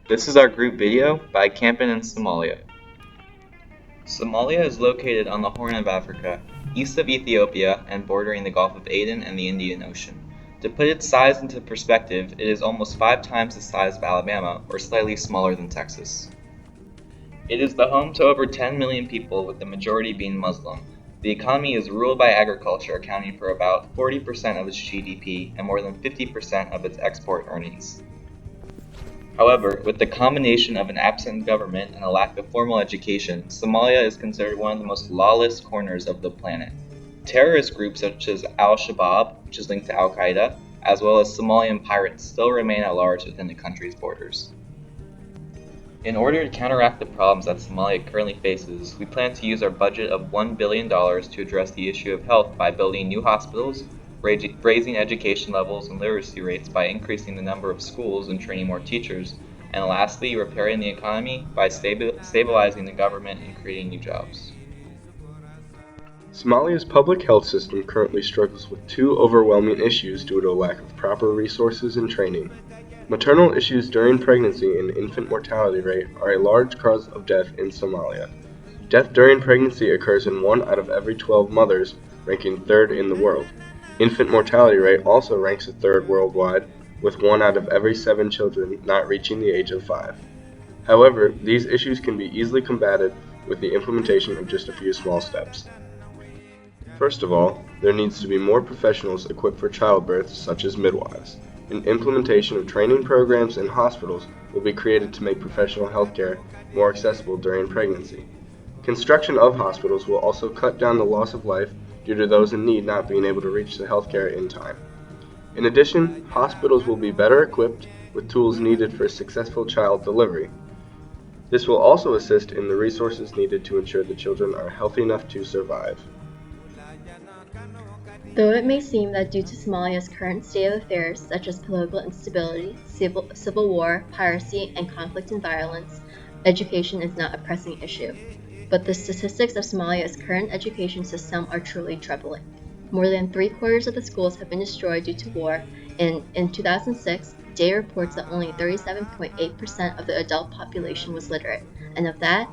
This is our group video by Camping in Somalia. Somalia is located on the Horn of Africa, east of Ethiopia and bordering the Gulf of Aden and the Indian Ocean. To put its size into perspective, it is almost 5 times the size of Alabama, or slightly smaller than Texas. It is the home to over 10 million people, with the majority being Muslim. The economy is ruled by agriculture, accounting for about 40% of its GDP and more than 50% of its export earnings. However, with the combination of an absent government and a lack of formal education, Somalia is considered one of the most lawless corners of the planet. Terrorist groups such as Al-Shabaab, which is linked to Al-Qaeda, as well as Somalian pirates still remain at large within the country's borders. In order to counteract the problems that Somalia currently faces, we plan to use our budget of $1 billion to address the issue of health by building new hospitals, raising education levels and literacy rates by increasing the number of schools and training more teachers, and lastly, repairing the economy by stabilizing the government and creating new jobs. Somalia's public health system currently struggles with two overwhelming issues due to a lack of proper resources and training. Maternal issues during pregnancy and infant mortality rate are a large cause of death in Somalia. Death during pregnancy occurs in 1 out of every 12 mothers, ranking 3rd in the world. Infant mortality rate also ranks 3rd worldwide, with 1 out of every 7 children not reaching the age of 5. However, these issues can be easily combated with the implementation of just a few small steps. First of all, there needs to be more professionals equipped for childbirth, such as midwives. An implementation of training programs in hospitals will be created to make professional healthcare more accessible during pregnancy. Construction of hospitals will also cut down the loss of life due to those in need not being able to reach the healthcare in time. In addition, hospitals will be better equipped with tools needed for successful child delivery. This will also assist in the resources needed to ensure the children are healthy enough to survive. Though it may seem that due to Somalia's current state of affairs, such as political instability, civil war, piracy, and conflict and violence, education is not a pressing issue. But the statistics of Somalia's current education system are truly troubling. More than 3/4 of the schools have been destroyed due to war, and in 2006, data reports that only 37.8% of the adult population was literate, and of that,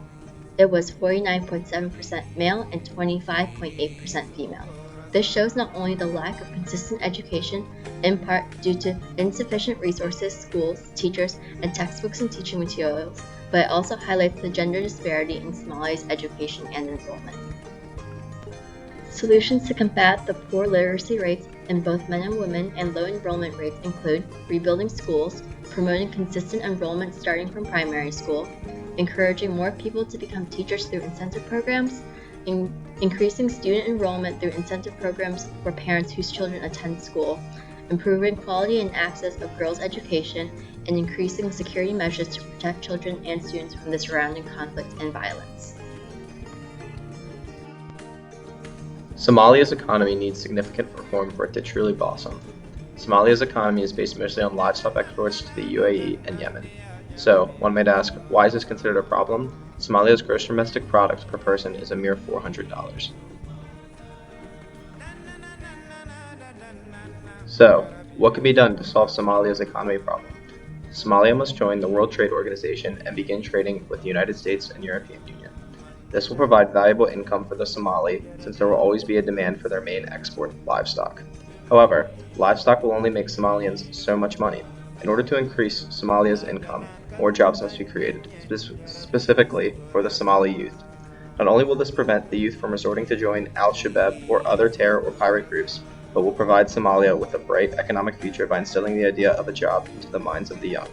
it was 49.7% male and 25.8% female. This shows not only the lack of consistent education, in part due to insufficient resources, schools, teachers, and textbooks and teaching materials, but it also highlights the gender disparity in Somalia's education and enrollment. Solutions to combat the poor literacy rates in both men and women and low enrollment rates include rebuilding schools, promoting consistent enrollment starting from primary school, encouraging more people to become teachers through incentive programs, increasing student enrollment through incentive programs for parents whose children attend school, improving quality and access of girls' education, and increasing security measures to protect children and students from the surrounding conflict and violence. Somalia's economy needs significant reform for it to truly blossom. Somalia's economy is based mostly on livestock exports to the UAE and Yemen. So, one might ask, why is this considered a problem? Somalia's gross domestic product per person is a mere $400. So, what can be done to solve Somalia's economy problem? Somalia must join the World Trade Organization and begin trading with the United States and European Union. This will provide valuable income for the Somali, since there will always be a demand for their main export, livestock. However, livestock will only make Somalians so much money. In order to increase Somalia's income, more jobs must be created, specifically for the Somali youth. Not only will this prevent the youth from resorting to join Al-Shabaab or other terror or pirate groups, but will provide Somalia with a bright economic future by instilling the idea of a job into the minds of the young.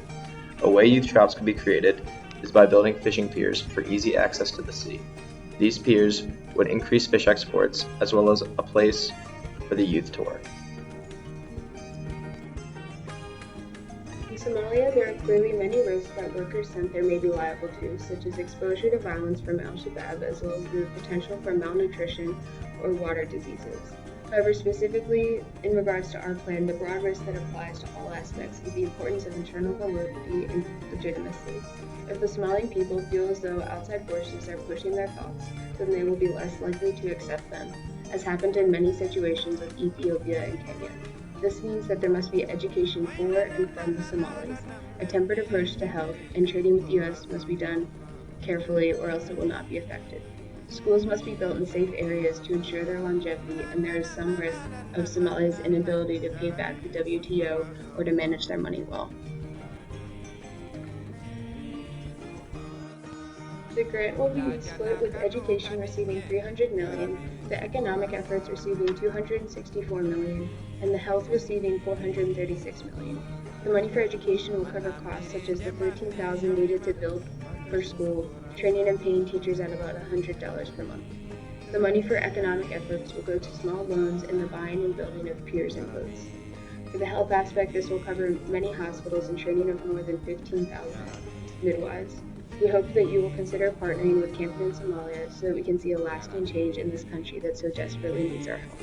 A way youth jobs can be created is by building fishing piers for easy access to the sea. These piers would increase fish exports as well as a place for the youth to work. In Somalia, there are clearly many risks that workers sent there may be liable to, such as exposure to violence from Al-Shabaab, as well as the potential for malnutrition or water diseases. However, specifically in regards to our plan, the broad risk that applies to all aspects is the importance of internal validity and legitimacy. If the Somalian people feel as though outside forces are pushing their thoughts, then they will be less likely to accept them, as happened in many situations with Ethiopia and Kenya. This means that there must be education for and from the Somalis. A tempered approach to health and trading with the U.S. must be done carefully, or else it will not be effective. Schools must be built in safe areas to ensure their longevity, and there is some risk of Somalia's inability to pay back the WTO or to manage their money well. The grant will be split, with education receiving $300 million, the economic efforts receiving $264 million, and the health receiving $436 million. The money for education will cover costs such as the $13,000 needed to build per school, training and paying teachers at about $100 per month. The money for economic efforts will go to small loans and the buying and building of piers and boats. For the health aspect, this will cover many hospitals and training of more than 15,000 midwives. We hope that you will consider partnering with Camp in Somalia so that we can see a lasting change in this country that so desperately needs our help.